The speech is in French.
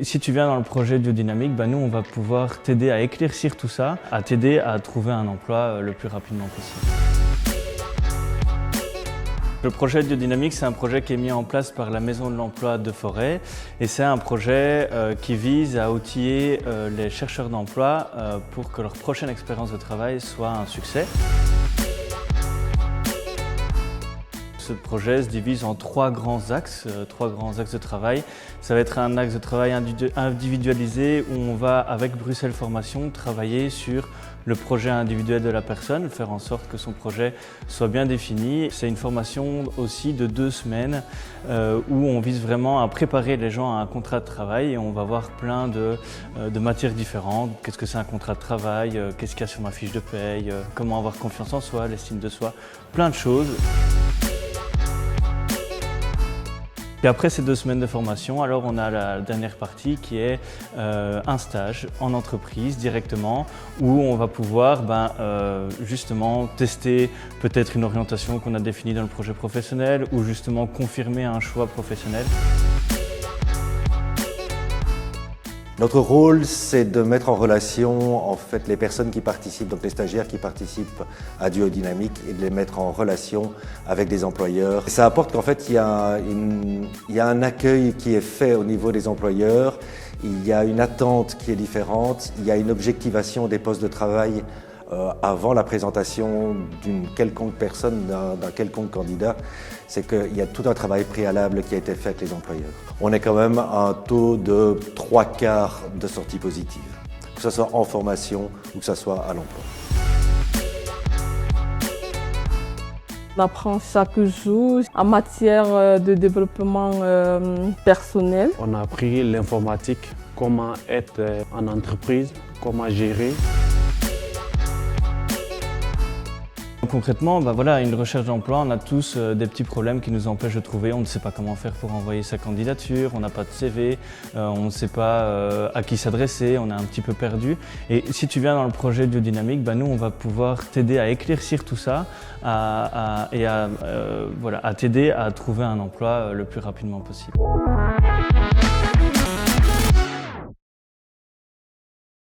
Si tu viens dans le projet Biodynamique, nous on va pouvoir t'aider à éclaircir tout ça, à t'aider à trouver un emploi le plus rapidement possible. Le projet Biodynamique, c'est un projet qui est mis en place par la Maison de l'Emploi de Forêt et c'est un projet qui vise à outiller les chercheurs d'emploi pour que leur prochaine expérience de travail soit un succès. Ce projet se divise en trois grands axes de travail. Ça va être un axe de travail individualisé où on va, avec Bruxelles Formation, travailler sur le projet individuel de la personne, faire en sorte que son projet soit bien défini. C'est une formation aussi de 2 semaines où on vise vraiment à préparer les gens à un contrat de travail et on va voir plein de matières différentes. Qu'est-ce que c'est un contrat de travail, qu'est-ce qu'il y a sur ma fiche de paye, comment avoir confiance en soi, l'estime de soi, plein de choses. Et après ces 2 semaines de formation, alors on a la dernière partie qui est un stage en entreprise directement où on va pouvoir justement tester peut-être une orientation qu'on a définie dans le projet professionnel ou justement confirmer un choix professionnel. Notre rôle, c'est de mettre en relation les personnes qui participent, donc les stagiaires qui participent à Biodynamique et de les mettre en relation avec des employeurs. Et ça apporte qu'en fait, il y a un accueil qui est fait au niveau des employeurs, il y a une attente qui est différente, il y a une objectivation des postes de travail avant la présentation d'une quelconque personne, d'un quelconque candidat, c'est qu'il y a tout un travail préalable qui a été fait avec les employeurs. On est quand même à un taux de 3/4 de sorties positives, que ce soit en formation ou que ce soit à l'emploi. On apprend chaque jour en matière de développement personnel. On a appris l'informatique, comment être en entreprise, comment gérer. Concrètement, une recherche d'emploi, on a tous des petits problèmes qui nous empêchent de trouver. On ne sait pas comment faire pour envoyer sa candidature, on n'a pas de CV, on ne sait pas à qui s'adresser, on est un petit peu perdu. Et si tu viens dans le projet Biodynamique, nous on va pouvoir t'aider à éclaircir tout ça à t'aider à trouver un emploi le plus rapidement possible.